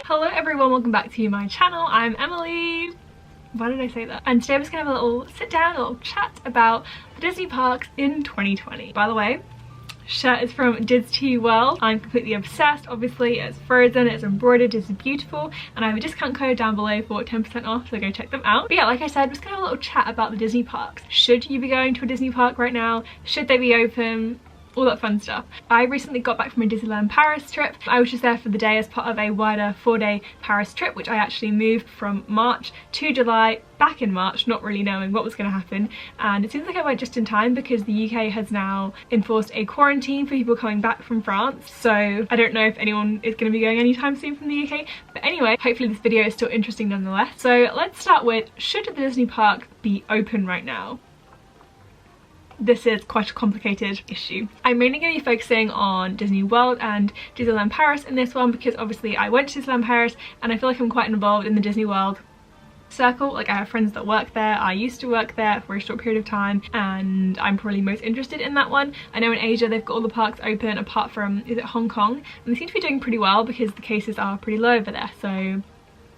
Hello everyone, welcome back to my channel. I'm Emily. Why did I say that? And today I'm just gonna have a little sit down, a little chat about the Disney parks in 2020. By the way, shirt is from Disney World. I'm completely obsessed. Obviously it's frozen, it's embroidered, it's beautiful, and I have a discount code down below for 10% off, so go check them out. But yeah, like I said, I'm just gonna have a little chat about the Disney parks. Should you be going to a Disney park right now? Should they be open? All that fun stuff. I recently got back from a Disneyland Paris trip. I was just there for the day as part of a wider 4-day Paris trip, which I actually moved from March to July, back in March, not really knowing what was going to happen. And it seems like I went just in time because the UK has now enforced a quarantine for people coming back from France. So I don't know if anyone is going to be going anytime soon from the UK. But anyway, hopefully this video is still interesting nonetheless. So let's start with, should the Disney park be open right now? This is quite a complicated issue. I'm mainly going to be focusing on Disney World and Disneyland Paris in this one because obviously I went to Disneyland Paris and I feel like I'm quite involved in the Disney World circle. Like I have friends that work there, I used to work there for a short period of time, and I'm probably most interested in that one. I know in Asia they've got all the parks open apart from, is it Hong Kong? And they seem to be doing pretty well because the cases are pretty low over there, so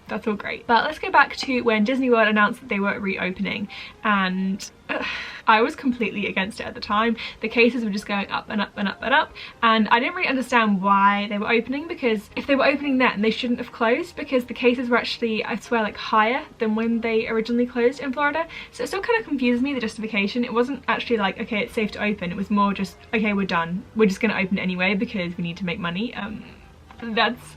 that's all great. But let's go back to when Disney World announced that they were reopening, and I was completely against it at the time. The cases were just going up and up and up and up, and I didn't really understand why they were opening, because if they were opening then they shouldn't have closed, because the cases were actually, I swear, like higher than when they originally closed in Florida. So it still kind of confuses me, the justification. It wasn't actually like, okay, it's safe to open. It was more just, okay, we're done, we're just gonna open it anyway because we need to make money. That's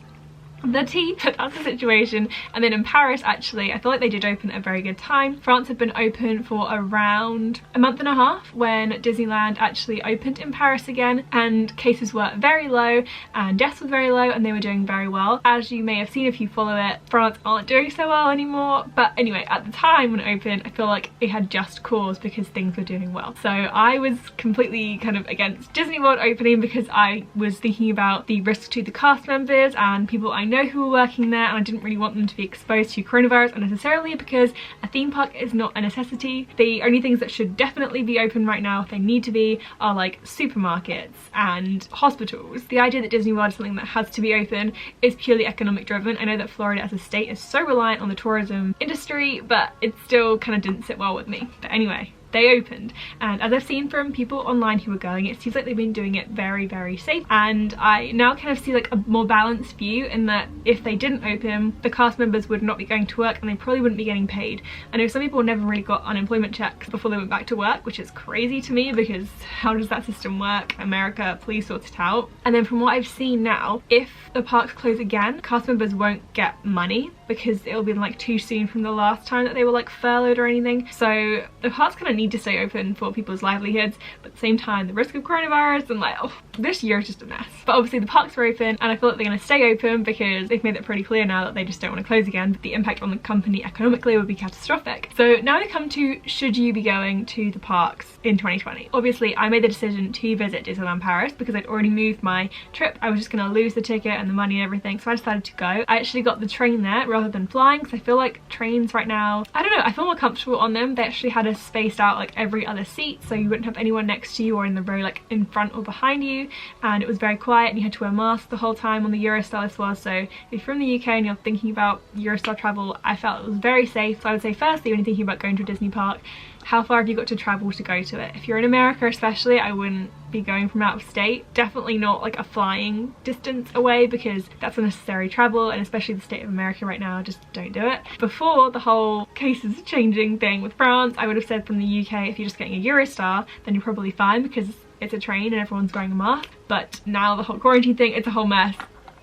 the tea, but that's the situation. And then in Paris, actually, I feel like they did open at a very good time. France had been open for around a month and a half when Disneyland actually opened in Paris again, and cases were very low and deaths were very low, and they were doing very well. As you may have seen if you follow it, France aren't doing so well anymore. But anyway, at the time when it opened, I feel like it had just cause because things were doing well. So I was completely kind of against Disney World opening because I was thinking about the risk to the cast members and people I know who were working there, and I didn't really want them to be exposed to coronavirus unnecessarily, because a theme park is not a necessity. The only things that should definitely be open right now, if they need to be, are like supermarkets and hospitals. The idea that Disney World is something that has to be open is purely economic driven. I know that Florida as a state is so reliant on the tourism industry, but it still kind of didn't sit well with me. But anyway, they opened, and as I've seen from people online who are going, it seems like they've been doing it very, very safe. And I now kind of see like a more balanced view in that if they didn't open, the cast members would not be going to work and they probably wouldn't be getting paid. I know some people never really got unemployment checks before they went back to work, which is crazy to me because how does that system work? America, please sort it out. And then from what I've seen now, if the parks close again, cast members won't get money because it'll be like too soon from the last time that they were like furloughed or anything. So the parks kind of need to stay open for people's livelihoods, but at the same time the risk of coronavirus and like, oh, this year is just a mess. But obviously the parks are open, and I feel like they're going to stay open because they've made it pretty clear now that they just don't want to close again, but the impact on the company economically would be catastrophic. So now we come to, should you be going to the parks in 2020? Obviously I made the decision to visit Disneyland Paris because I'd already moved my trip. I was just going to lose the ticket and the money and everything, so I decided to go. I actually got the train there rather than flying, because I feel like trains right now, I don't know, I feel more comfortable on them. They actually had us spaced out like every other seat, so you wouldn't have anyone next to you or in the row like in front or behind you, and it was very quiet and you had to wear masks the whole time on the Eurostar this was. So if you're from the UK and you're thinking about Eurostar travel, I felt it was very safe. So I would say firstly, when you're thinking about going to a Disney park, how far have you got to travel to go to it? If you're in America especially, I wouldn't be going from out of state. Definitely not like a flying distance away, because that's unnecessary travel, and especially the state of America right now, just don't do it. Before the whole cases changing thing with France, I would have said from the UK, if you're just getting a Eurostar, then you're probably fine because it's a train and everyone's wearing a mask. But now the whole quarantine thing, it's a whole mess.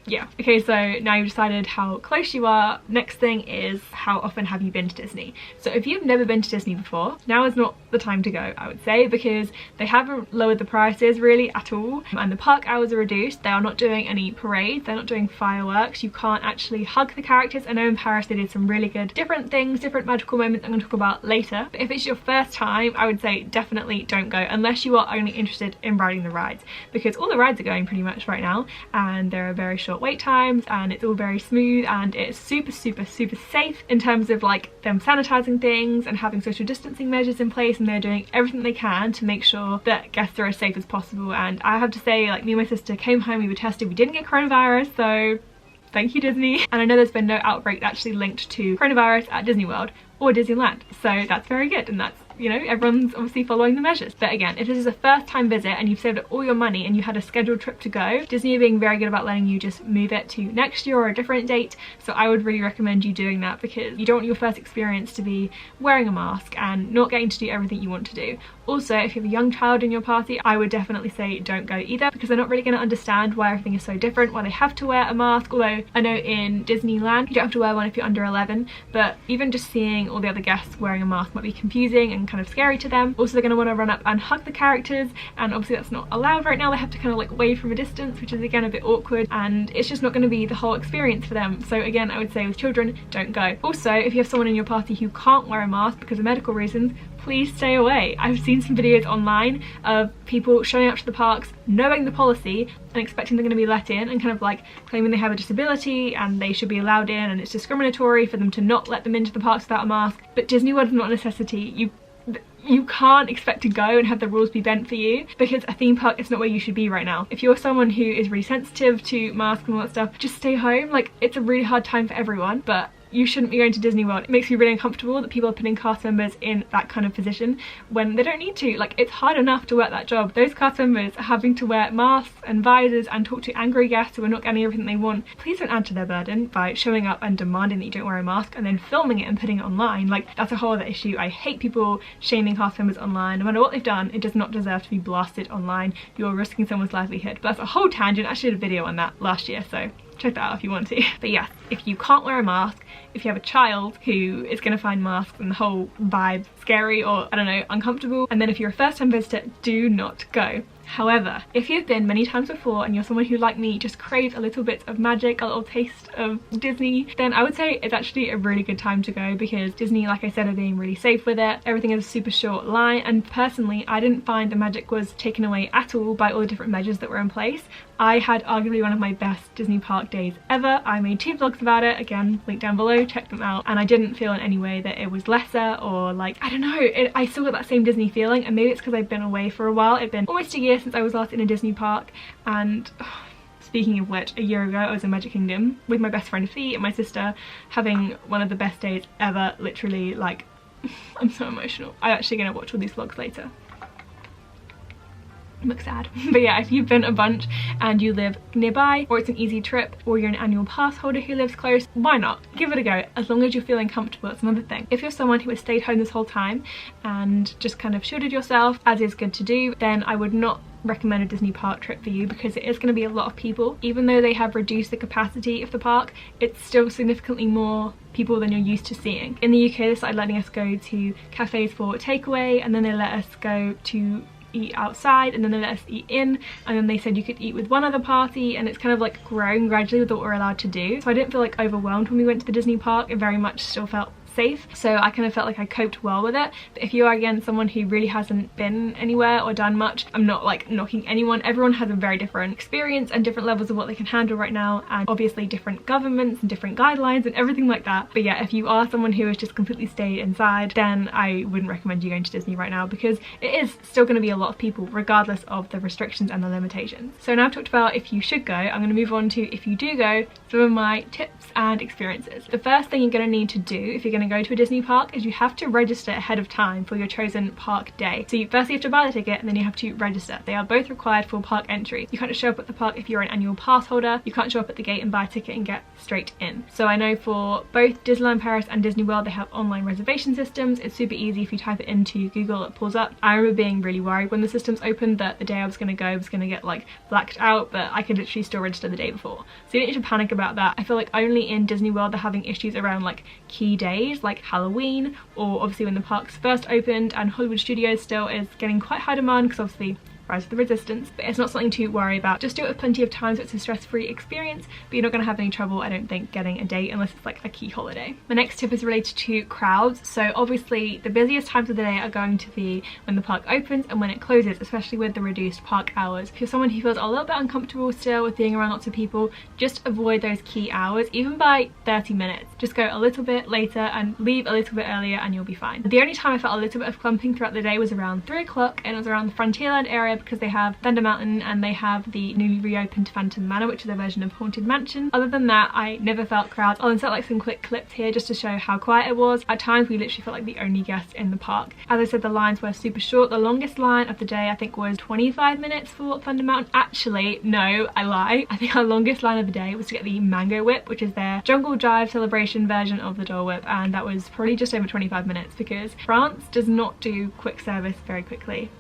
Yeah. Okay, so now you've decided how close you are. Next thing is, how often have you been to Disney? So if you've never been to Disney before, now is not the time to go, I would say, because they haven't lowered the prices really at all, and the park hours are reduced. They are not doing any parades, they're not doing fireworks, you can't actually hug the characters. I know in Paris they did some really good different things, different magical moments I'm going to talk about later. But if it's your first time, I would say definitely don't go unless you are only interested in riding the rides, because all the rides are going pretty much right now and they're a very short short wait times, and it's all very smooth, and it's super safe in terms of like them sanitizing things and having social distancing measures in place, and they're doing everything they can to make sure that guests are as safe as possible. And I have to say, like, me and my sister came home, we were tested, we didn't get coronavirus, so thank you, Disney. And I know there's been no outbreak actually linked to coronavirus at Disney World or Disneyland, so that's very good, and that's, you know, everyone's obviously following the measures. But again, if this is a first time visit and you've saved up all your money and you had a scheduled trip to go, Disney are being very good about letting you just move it to next year or a different date. So I would really recommend you doing that, because you don't want your first experience to be wearing a mask and not getting to do everything you want to do. Also, if you have a young child in your party, I would definitely say don't go either, because they're not really going to understand why everything is so different, why they have to wear a mask. Although I know in Disneyland you don't have to wear one if you're under 11, but even just seeing all the other guests wearing a mask might be confusing and kind of scary to them. Also, they're going to want to run up and hug the characters, and obviously that's not allowed right now. They have to kind of like wave from a distance, which is again a bit awkward, and it's just not going to be the whole experience for them. So again, I would say with children, don't go. Also, if you have someone in your party who can't wear a mask because of medical reasons, please stay away. I've seen some videos online of people showing up to the parks knowing the policy and expecting they're going to be let in, and kind of like claiming they have a disability and they should be allowed in, and it's discriminatory for them to not let them into the parks without a mask. But Disney World is not a necessity. You can't expect to go and have the rules be bent for you, because a theme park is not where you should be right now. If you're someone who is really sensitive to masks and all that stuff, just stay home. Like, it's a really hard time for everyone, but you shouldn't be going to Disney World. It makes me really uncomfortable that people are putting cast members in that kind of position when they don't need to. Like, it's hard enough to work that job. Those cast members are having to wear masks and visors and talk to angry guests who are not getting everything they want. Please don't add to their burden by showing up and demanding that you don't wear a mask and then filming it and putting it online. Like, that's a whole other issue. I hate people shaming cast members online. No matter what they've done, it does not deserve to be blasted online. You're risking someone's livelihood. But that's a whole tangent. I actually did a video on that last year, so check that out if you want to. But yes, if you can't wear a mask, if you have a child who is going to find masks and the whole vibe scary or, I don't know, uncomfortable, and then if you're a first time visitor, do not go. However, if you've been many times before and you're someone who, like me, just craves a little bit of magic, a little taste of Disney, then I would say it's actually a really good time to go, because Disney, like I said, are being really safe with it. Everything is a super short line, and personally, I didn't find the magic was taken away at all by all the different measures that were in place. I had arguably one of my best Disney park days ever. I made 2 vlogs about it, again, link down below, check them out, and I didn't feel in any way that it was lesser or like, I don't know, I still got that same Disney feeling, and maybe it's because I've been away for a while. It's been almost a year since I was last in a Disney park, and speaking of which, a year ago I was in Magic Kingdom with my best friend Fee and my sister, having one of the best days ever, literally. Like, I'm so emotional. I'm actually gonna watch all these vlogs later. Look sad. But yeah, if you've been a bunch and you live nearby, or it's an easy trip, or you're an annual pass holder who lives close, why not? Give it a go, as long as you're feeling comfortable. It's another thing. If you're someone who has stayed home this whole time and just kind of shielded yourself, as is good to do, then I would not recommend a Disney park trip for you, because it is going to be a lot of people. Even though they have reduced the capacity of the park, it's still significantly more people than you're used to seeing. In the UK, they started letting us go to cafes for takeaway, and then they let us go to eat outside, and then they let us eat in, and then they said you could eat with one other party, and it's kind of like grown gradually with what we're allowed to do. So I didn't feel like overwhelmed when we went to the Disney park. It very much still felt safe, so I kind of felt like I coped well with it. But if you are, again, someone who really hasn't been anywhere or done much, I'm not like knocking anyone. Everyone has a very different experience and different levels of what they can handle right now, and obviously different governments and different guidelines and everything like that. But yeah, if you are someone who has just completely stayed inside, then I wouldn't recommend you going to Disney right now, because it is still going to be a lot of people regardless of the restrictions and the limitations. So now I've talked about if you should go, I'm going to move on to if you do go, some of my tips and experiences. The first thing you're going to need to do if you're going to go to a Disney park is you have to register ahead of time for your chosen park day. So you firstly have to buy the ticket, and then you have to register. They are both required for park entry. You can't just show up at the park if you're an annual pass holder. You can't show up at the gate and buy a ticket and get straight in. So I know for both Disneyland Paris and Disney World, they have online reservation systems. It's super easy. If you type it into Google, it pulls up. I remember being really worried when the systems opened that the day I was going to go was going to get like blacked out, but I could literally still register the day before. So you don't need to panic about that. I feel like only in Disney World they're having issues around like key days like Halloween, or obviously when the parks first opened, and Hollywood Studios still is getting quite high demand because obviously Rise of the Resistance, but it's not something to worry about. Just do it with plenty of time so it's a stress-free experience, but you're not going to have any trouble, I don't think, getting a date unless it's like a key holiday. My next tip is related to crowds. So obviously the busiest times of the day are going to be when the park opens and when it closes, especially with the reduced park hours. If you're someone who feels a little bit uncomfortable still with being around lots of people, just avoid those key hours, even by 30 minutes. Just go a little bit later and leave a little bit earlier and you'll be fine. The only time I felt a little bit of clumping throughout the day was around 3 o'clock, and it was around the Frontierland area because they have Thunder Mountain and they have the newly reopened Phantom Manor, which is a version of Haunted Mansion. Other than that, I never felt crowds. I'll insert like some quick clips here just to show how quiet it was. At times we literally felt like the only guests in the park. As I said, the lines were super short. The longest line of the day I think was 25 minutes for Thunder Mountain. Actually, no, I lie. I think our longest line of the day was to get the Mango Whip, which is their Jungle Jive celebration version of the Dole Whip, and that was probably just over 25 minutes because France does not do quick service very quickly.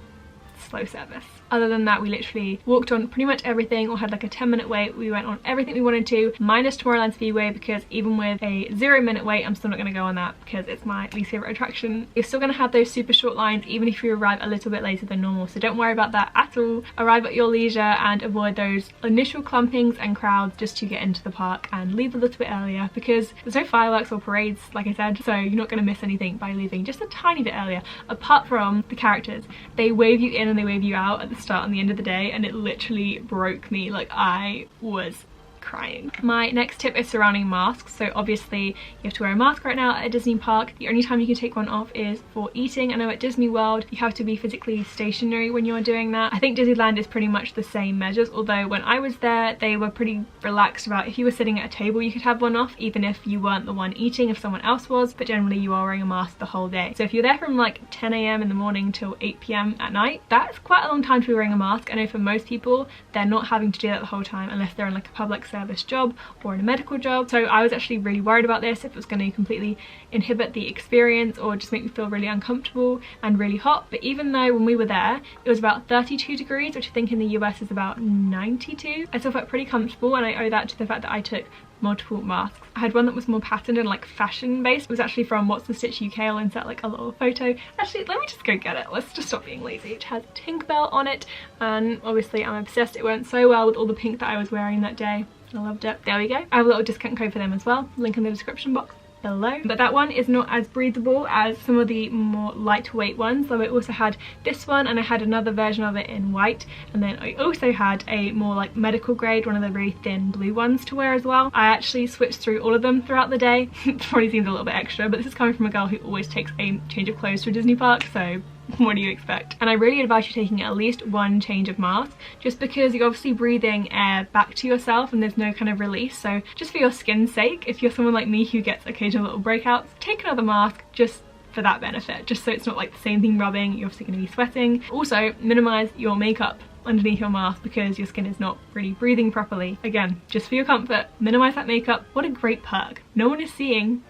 Slow service. Other than that, we literally walked on pretty much everything or had like a 10-minute wait. We went on everything we wanted to, minus Tomorrowland Speedway, because even with a 0-minute wait, I'm still not going to go on that because it's my least favourite attraction. You're still going to have those super short lines even if you arrive a little bit later than normal, so don't worry about that at all. Arrive at your leisure and avoid those initial clumpings and crowds just to get into the park, and leave a little bit earlier because there's no fireworks or parades, like I said, so you're not going to miss anything by leaving just a tiny bit earlier. Apart from the characters, they wave you in and they wave you out at the start and the end of the day, and it literally broke me. Like, I was crying. My next tip is surrounding masks. So obviously you have to wear a mask right now at a Disney park. The only time you can take one off is for eating. I know at Disney World you have to be physically stationary when you're doing that. I think Disneyland is pretty much the same measures, although when I was there they were pretty relaxed about if you were sitting at a table you could have one off even if you weren't the one eating, if someone else was, but generally you are wearing a mask the whole day. So if you're there from like 10 AM in the morning till 8 PM at night, that's quite a long time to be wearing a mask. I know for most people they're not having to do that the whole time unless they're in like a public service job or in a medical job. So I was actually really worried about this, if it was going to completely inhibit the experience or just make me feel really uncomfortable and really hot. But even though when we were there it was about 32 degrees, which I think in the US is about 92, I still felt pretty comfortable, and I owe that to the fact that I took multiple masks. I had one that was more patterned and like fashion based. It was actually from What's the Stitch UK. I'll insert like a little photo. Actually, let me just go get it. Let's just stop being lazy. It has Tinkerbell on it, and obviously I'm obsessed. It went so well with all the pink that I was wearing that day. I loved it. There we go. I have a little discount code for them as well. Link in the description box below. But that one is not as breathable as some of the more lightweight ones. So I also had this one, and I had another version of it in white, and then I also had a more like medical grade, one of the really thin blue ones to wear as well. I actually switched through all of them throughout the day. It probably seems a little bit extra, but this is coming from a girl who always takes a change of clothes to a Disney park, so what do you expect? And I really advise you taking at least one change of mask, just because you're obviously breathing air back to yourself and there's no kind of release. So just for your skin's sake, if you're someone like me who gets occasional little breakouts, take another mask just for that benefit, just so it's not like the same thing rubbing. You're obviously going to be sweating. Also minimize your makeup underneath your mask because your skin is not really breathing properly. Again, just for your comfort, minimize that makeup. What a great perk. No one is seeing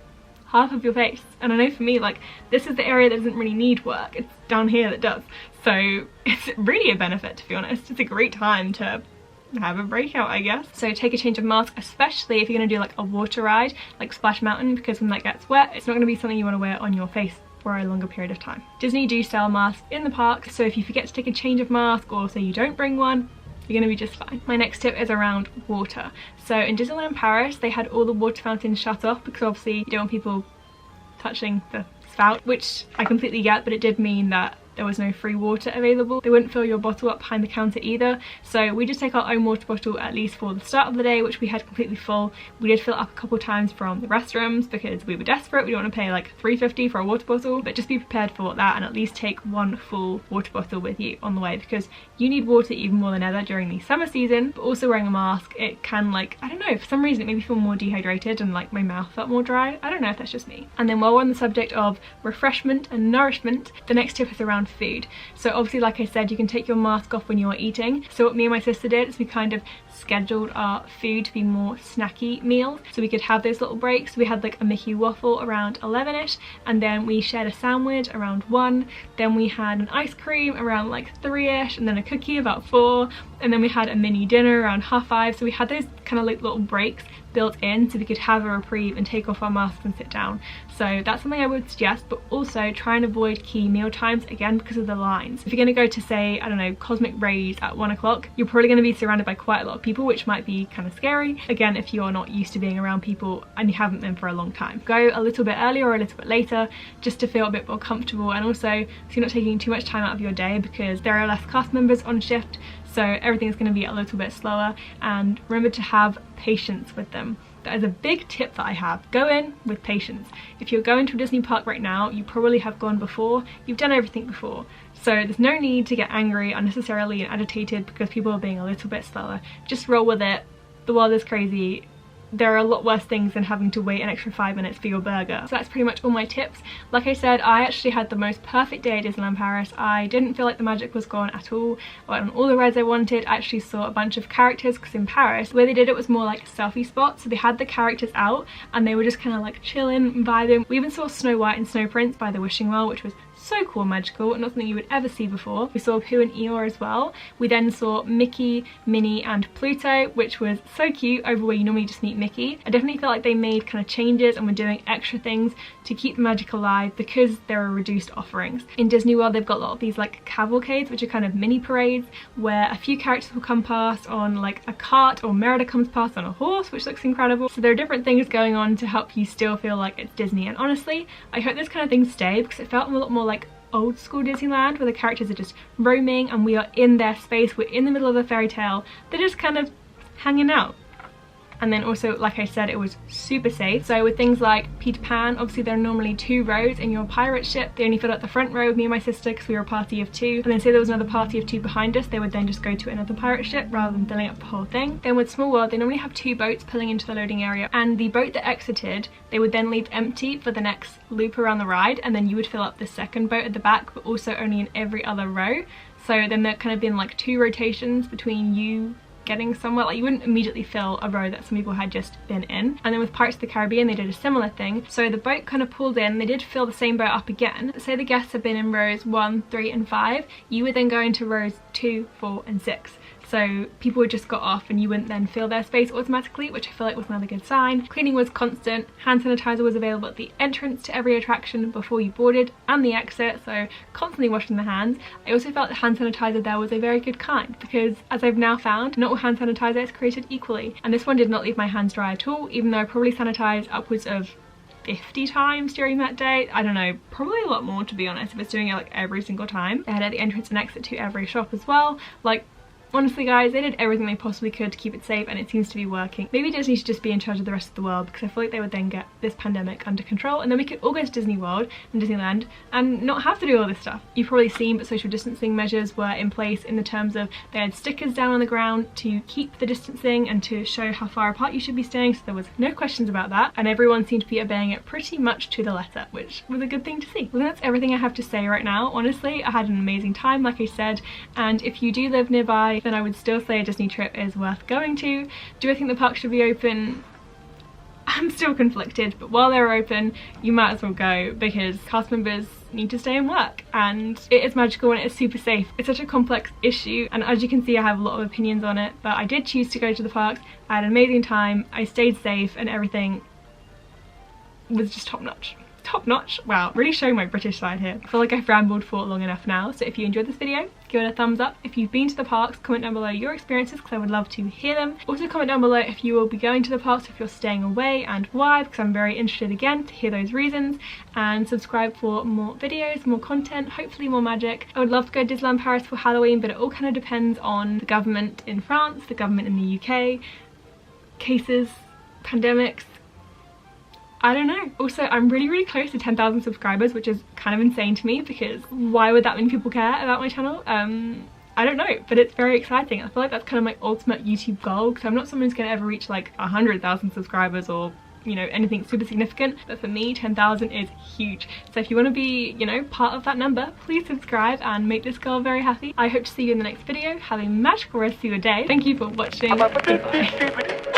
half of your face, and I know for me, like, this is the area that doesn't really need work, it's down here that does, so it's really a benefit, to be honest. It's a great time to have a breakout, I guess. So take a change of mask, especially if you're going to do like a water ride like Splash Mountain, because when that gets wet it's not going to be something you want to wear on your face for a longer period of time. Disney do sell masks in the park, so if you forget to take a change of mask or say you don't bring one, you're gonna be just fine. My next tip is around water. So in Disneyland Paris they had all the water fountains shut off because obviously you don't want people touching the spout, which I completely get, but it did mean that there was no free water available. They wouldn't fill your bottle up behind the counter either, so we just take our own water bottle at least for the start of the day, which we had completely full. We did fill it up a couple times from the restrooms because we were desperate. We don't want to pay like $3.50 for a water bottle, but just be prepared for that and at least take one full water bottle with you on the way, because you need water even more than ever during the summer season. But also wearing a mask, it can, like, I don't know, for some reason it made me feel more dehydrated and like my mouth felt more dry. I don't know if that's just me. And then while we're on the subject of refreshment and nourishment, the next tip is around food. So obviously, like I said, you can take your mask off when you're eating. So what me and my sister did is we kind of scheduled our food to be more snacky meals, so we could have those little breaks. We had like a Mickey waffle around 11ish, and then we shared a sandwich around 1, then we had an ice cream around like 3ish, and then a cookie about 4. and then we had a mini dinner around 5:30, so we had those kind of like little breaks built in so we could have a reprieve and take off our masks and sit down. So that's something I would suggest, but also try and avoid key meal times, again because of the lines. If you're going to go to, say, I don't know, Cosmic Rays at 1 o'clock, you're probably going to be surrounded by quite a lot of people, which might be kind of scary, again if you're not used to being around people and you haven't been for a long time. Go a little bit earlier or a little bit later just to feel a bit more comfortable, and also so you're not taking too much time out of your day because there are less cast members on shift, so everything's going to be a little bit slower. And remember to have patience with them. That is a big tip that I have. Go in with patience. If you're going to a Disney park right now, you probably have gone before, you've done everything before, so there's no need to get angry unnecessarily and agitated because people are being a little bit slower. Just roll with it. The world is crazy. There are a lot worse things than having to wait an extra 5 minutes for your burger. So that's pretty much all my tips. Like I said, I actually had the most perfect day at Disneyland Paris. I didn't feel like the magic was gone at all. I went on all the rides I wanted. I actually saw a bunch of characters because in Paris, the way they did it was more like a selfie spot. So they had the characters out and they were just kind of like chilling and vibing. We even saw Snow White and Snow Prince by the Wishing Well, which was so cool and magical, and not something you would ever see before. We saw Pooh and Eeyore as well. We then saw Mickey, Minnie and Pluto, which was so cute over where you normally just meet Mickey. I definitely felt like they made kind of changes and were doing extra things to keep the magic alive because there are reduced offerings. In Disney World they've got a lot of these like cavalcades, which are kind of mini parades where a few characters will come past on like a cart, or Merida comes past on a horse, which looks incredible. So there are different things going on to help you still feel like it's Disney, and honestly I hope this kind of things stay because it felt a lot more like old school Disneyland where the characters are just roaming and we are in their space, we're in the middle of a fairy tale, they're just kind of hanging out. And then also, like I said, it was super safe. So with things like Peter Pan, obviously there are normally 2 rows in your pirate ship. They only filled up the front row with me and my sister because we were a party of 2. And then say there was another party of 2 behind us, they would then just go to another pirate ship rather than filling up the whole thing. Then with Small World, they normally have 2 boats pulling into the loading area, and the boat that exited, they would then leave empty for the next loop around the ride, and then you would fill up the second boat at the back, but also only in every other row. So then there kind of been like 2 rotations between you getting somewhere. Like you wouldn't immediately fill a row that some people had just been in. And then with Pirates of the Caribbean they did a similar thing. So the boat kind of pulled in, they did fill the same boat up again. Say the guests have been in rows 1, 3 and 5, you would then go into rows 2, 4 and 6. So people would just got off and you wouldn't then fill their space automatically, which I feel like was another good sign. Cleaning was constant. Hand sanitizer was available at the entrance to every attraction before you boarded and the exit, so constantly washing the hands. I also felt that hand sanitizer there was a very good kind because, as I've now found, not all hand sanitizer is created equally, and this one did not leave my hands dry at all, even though I probably sanitized upwards of 50 times during that day. I don't know, probably a lot more to be honest if it's doing it like every single time. They had at the entrance and exit to every shop as well. Like, honestly guys, they did everything they possibly could to keep it safe and it seems to be working. Maybe Disney should just be in charge of the rest of the world because I feel like they would then get this pandemic under control and then we could all go to Disney World and Disneyland and not have to do all this stuff. You've probably seen, but social distancing measures were in place in the terms of they had stickers down on the ground to keep the distancing and to show how far apart you should be staying, so there was no questions about that, and everyone seemed to be obeying it pretty much to the letter, which was a good thing to see. Well, that's everything I have to say right now. Honestly, I had an amazing time, like I said, and if you do live nearby, then I would still say a Disney trip is worth going to. Do I think the park should be open? I'm still conflicted, but while they're open, you might as well go because cast members need to stay and work, and it is magical and it is super safe. It's such a complex issue, and as you can see I have a lot of opinions on it, but I did choose to go to the parks. I had an amazing time, I stayed safe, and everything was just top notch. Top notch. Wow, really showing my British side here. I feel like I've rambled for long enough now, so if you enjoyed this video, give it a thumbs up. If you've been to the parks, comment down below your experiences because I would love to hear them. Also comment down below if you will be going to the parks, if you're staying away and why, because I'm very interested again to hear those reasons. And subscribe for more videos, more content, hopefully more magic. I would love to go to Disneyland Paris for Halloween, but it all kind of depends on the government in France, the government in the UK, cases, pandemics, I don't know. Also, I'm really close to 10,000 subscribers, which is kind of insane to me because why would that many people care about my channel? I don't know, but it's very exciting. I feel like that's kind of my ultimate YouTube goal because I'm not someone who's going to ever reach like 100,000 subscribers or, you know, anything super significant, but for me 10,000 is huge. So if you want to be, you know, part of that number, please subscribe and make this girl very happy. I hope to see you in the next video. Have a magical rest of your day. Thank you for watching. Goodbye.